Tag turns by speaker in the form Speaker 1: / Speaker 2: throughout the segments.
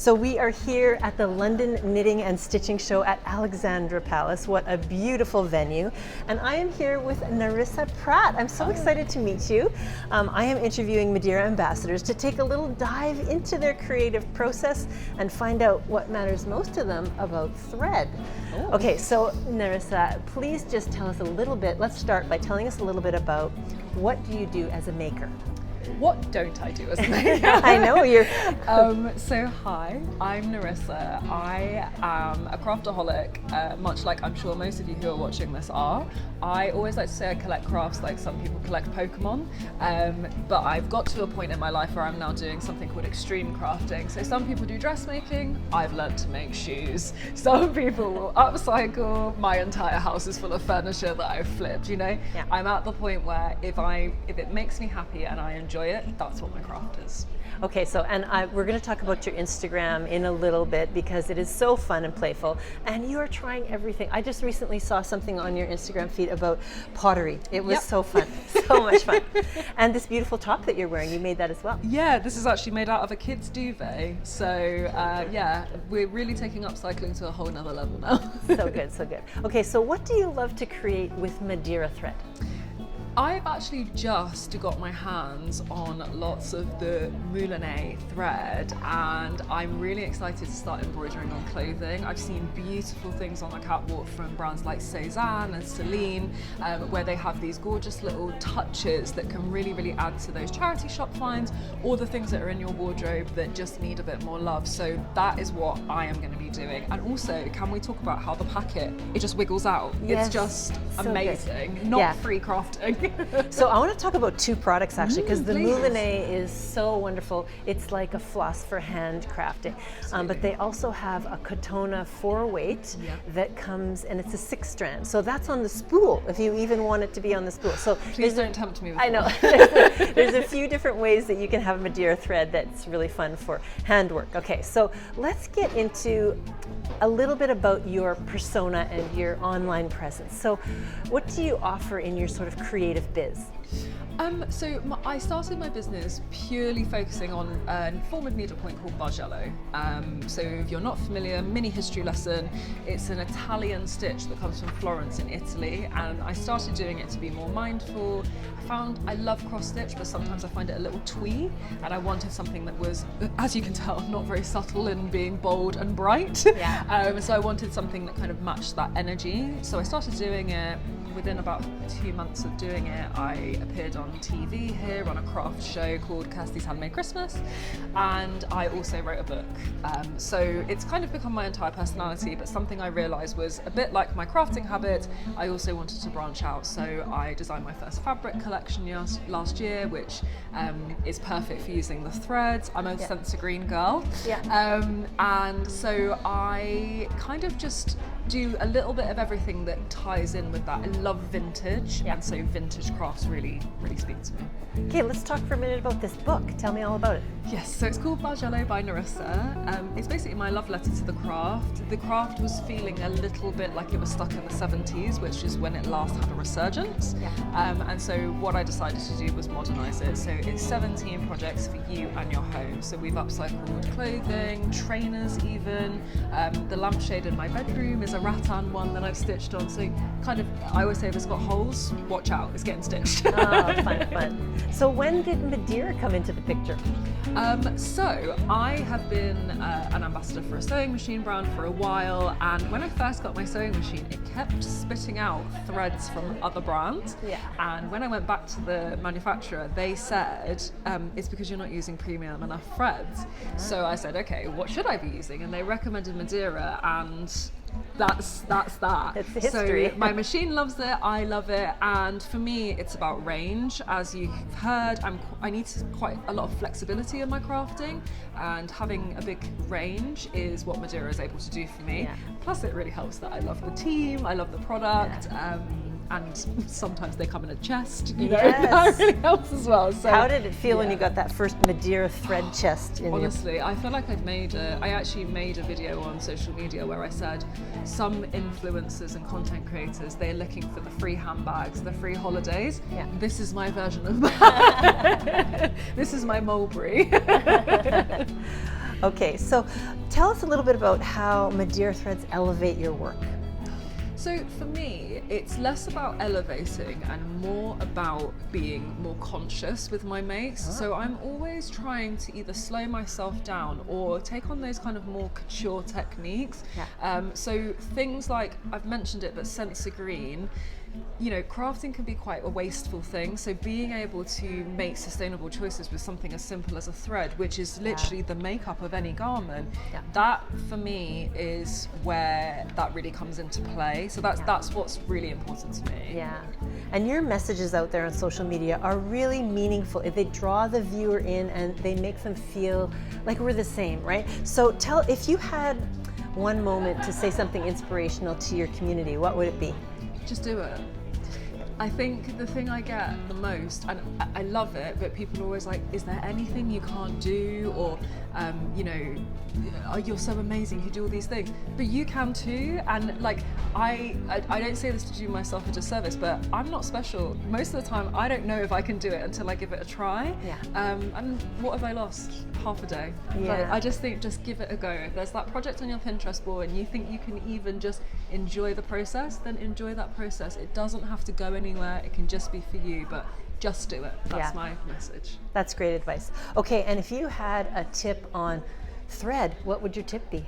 Speaker 1: So we are here at the London Knitting and Stitching Show at Alexandra Palace. What a beautiful venue. And I am here with Nerissa Pratt. I'm so excited to meet you. I am interviewing Madeira ambassadors to take a little dive into their creative process and find out what matters most to them about thread.
Speaker 2: Oh.
Speaker 1: Okay, so Nerissa, please just tell us a little bit. Let's start by telling us a little bit about what do you do as a maker?
Speaker 2: What don't I do as a maker?
Speaker 1: I know you're.
Speaker 2: So hi, I'm Nerissa. I am a craftaholic, much like I'm sure most of you who are watching this are. I always like to say I collect crafts like some people collect Pokemon, but I've got to a point in my life where I'm now doing something called extreme crafting. So some people do dressmaking, I've learned to make shoes. Some people will upcycle, my entire house is full of furniture that I've flipped, you know?
Speaker 1: Yeah.
Speaker 2: I'm at the point where if it makes me happy and I enjoy it, that's what my craft is.
Speaker 1: Okay, so we're going to talk about your Instagram in a little bit because it is so fun and playful, and you are trying everything. I just recently saw something on your Instagram feed about pottery. It was so fun, so much fun. And this beautiful top that you're wearing, you made that as well.
Speaker 2: Yeah, this is actually made out of a kid's duvet. So yeah, we're really taking upcycling to a whole nother level now.
Speaker 1: So good, so good. Okay, so what do you love to create with Madeira thread?
Speaker 2: I've actually just got my hands on lots of the moulinet thread, and I'm really excited to start embroidering on clothing. I've seen beautiful things on the catwalk from brands like Cezanne and Celine, where they have these gorgeous little touches that can really, really add to those charity shop finds or the things that are in your wardrobe that just need a bit more love. So that is what I am going to be doing. And also, can we talk about how the packet, it just wiggles out?
Speaker 1: Yes,
Speaker 2: it's just
Speaker 1: so
Speaker 2: amazing,
Speaker 1: good.
Speaker 2: not free crafting.
Speaker 1: So I want to talk about two products actually, because the
Speaker 2: please.
Speaker 1: moulinet is so wonderful. It's like a floss for handcrafting, but they also have a Katona 4-weight that comes, and it's a 6-strand. So that's on the spool if you even want it to be on the spool. So
Speaker 2: please don't tempt me with
Speaker 1: I know.
Speaker 2: that.
Speaker 1: There's a few different ways that you can have Madeira thread that's really fun for handwork. Okay, so let's get into a little bit about your persona and your online presence. So what do you offer in your sort of creative biz?
Speaker 2: I started my business purely focusing on a form of needlepoint called Bargello. So if you're not familiar, mini history lesson, it's an Italian stitch that comes from Florence in Italy, and I started doing it to be more mindful. I love cross stitch, but sometimes I find it a little twee, and I wanted something that was, as you can tell, not very subtle in being bold and bright. So I wanted something that kind of matched that energy. So I started doing it. Within about 2 months of doing it, I appeared on TV here on a craft show called Kirsty's Handmade Christmas, and I also wrote a book. So it's kind of become my entire personality, but something I realised was a bit like my crafting habit, I also wanted to branch out. So I designed my first fabric collection last year, which is perfect for using the threads. I'm a Senza Green girl. And so I kind of just do a little bit of everything that ties in with that. I love vintage, and so vintage crafts really, really speak to me.
Speaker 1: Okay, let's talk for a minute about this book. Tell me all about it.
Speaker 2: Yes, so it's called Bargello by Nerissa. It's basically my love letter to the craft. The craft was feeling a little bit like it was stuck in the 70s, which is when it last had a resurgence. And so what I decided to do was modernise it. So it's 17 projects for you and your home. So we've upcycled clothing, trainers even. The lampshade in my bedroom is a rattan one that I've stitched on. So kind of, I always say if it's got holes, watch out, it's getting stitched.
Speaker 1: Oh, fun, fun. So when did Madeira come into the picture?
Speaker 2: So I have been an ambassador for a sewing machine brand for a while, and when I first got my sewing machine, it kept spitting out threads from other brands. And when I went back to the manufacturer, they said, it's because you're not using premium enough threads. So I said, okay, what should I be using? And they recommended Madeira, and that's that.
Speaker 1: It's history.
Speaker 2: So my machine loves it, I love it, and for me it's about range. As you've heard, I need quite a lot of flexibility in my crafting, and having a big range is what Madeira is able to do for me. Plus it really helps that I love the team, I love the product, and sometimes they come in a chest, you know, that really helps as well. So
Speaker 1: how did it feel when you got that first Madeira thread chest in
Speaker 2: Honestly, I feel like I actually made a video on social media where I said some influencers and content creators, they're looking for the free handbags, the free holidays. This is my version of that. This is my mulberry.
Speaker 1: Okay, so tell us a little bit about how Madeira threads elevate your work.
Speaker 2: So for me, it's less about elevating and more about being more conscious with my makes. So I'm always trying to either slow myself down or take on those kind of more couture techniques.
Speaker 1: Yeah.
Speaker 2: So things like, I've mentioned it, but Senza Green, you know, crafting can be quite a wasteful thing. So being able to make sustainable choices with something as simple as a thread, which is literally the makeup of any garment, that for me is where that really comes into play. So that's what's really important to me.
Speaker 1: Yeah, and your messages out there on social media are really meaningful. They draw the viewer in and they make them feel like we're the same, right? So if you had one moment to say something inspirational to your community, what would it be?
Speaker 2: Just do it. I think the thing I get the most, and I love it, but people are always like, is there anything you can't do? Or, you know, oh, you're so amazing, you do all these things. But you can too. And like, I don't say this to do myself a disservice, but I'm not special. Most of the time, I don't know if I can do it until I give it a try.
Speaker 1: Yeah.
Speaker 2: And what have I lost? Half a day.
Speaker 1: Yeah.
Speaker 2: Like, I just think, just give it a go. If there's that project on your Pinterest board and you think you can even just enjoy the process, then enjoy that process. It doesn't have to go anywhere. It can just be for you, but just do it. That's my message.
Speaker 1: That's great advice. Okay, and if you had a tip on thread, what would your tip be?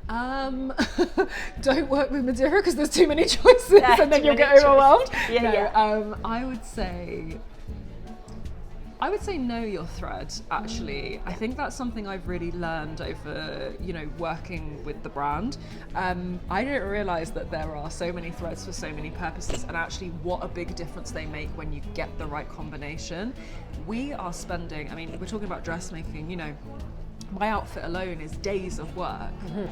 Speaker 2: Don't work with Madeira because there's too many choices and then you'll get overwhelmed. I would say know your thread, actually. I think that's something I've really learned over, you know, working with the brand. I didn't realize that there are so many threads for so many purposes, and actually what a big difference they make when you get the right combination. We are spending, I mean, we're talking about dressmaking, you know, my outfit alone is days of work. Mm-hmm.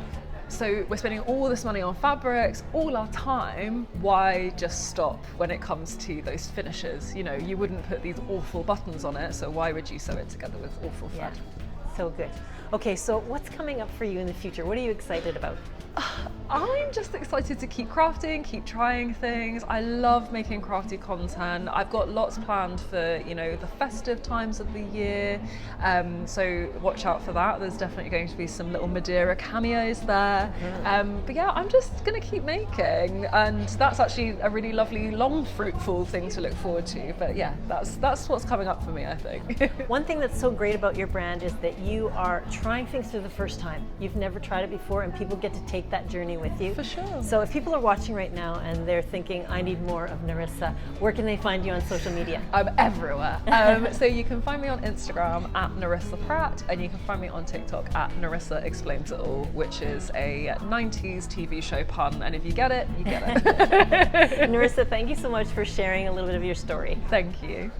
Speaker 2: So we're spending all this money on fabrics, all our time. Why just stop when it comes to those finishes? You know, you wouldn't put these awful buttons on it, so why would you sew it together with awful thread?
Speaker 1: Yeah. So good. Okay, so what's coming up for you in the future? What are you excited about?
Speaker 2: I'm just excited to keep crafting, keep trying things. I love making crafty content. I've got lots planned for, you know, the festive times of the year. So watch out for that. There's definitely going to be some little Madeira cameos there. But yeah, I'm just going to keep making. And that's actually a really lovely, long, fruitful thing to look forward to. But yeah, that's what's coming up for me, I think.
Speaker 1: One thing that's so great about your brand is that you are trying things for the first time. You've never tried it before, and people get to take that journey with you.
Speaker 2: For sure.
Speaker 1: So if people are watching right now and they're thinking, I need more of Nerissa, where can they find you on social media?
Speaker 2: I'm everywhere. So you can find me on Instagram at Nerissa Pratt, and you can find me on TikTok at Nerissa Explains It All, which is a 90s TV show pun. And if you get it, you get it.
Speaker 1: Nerissa, thank you so much for sharing a little bit of your story.
Speaker 2: Thank you.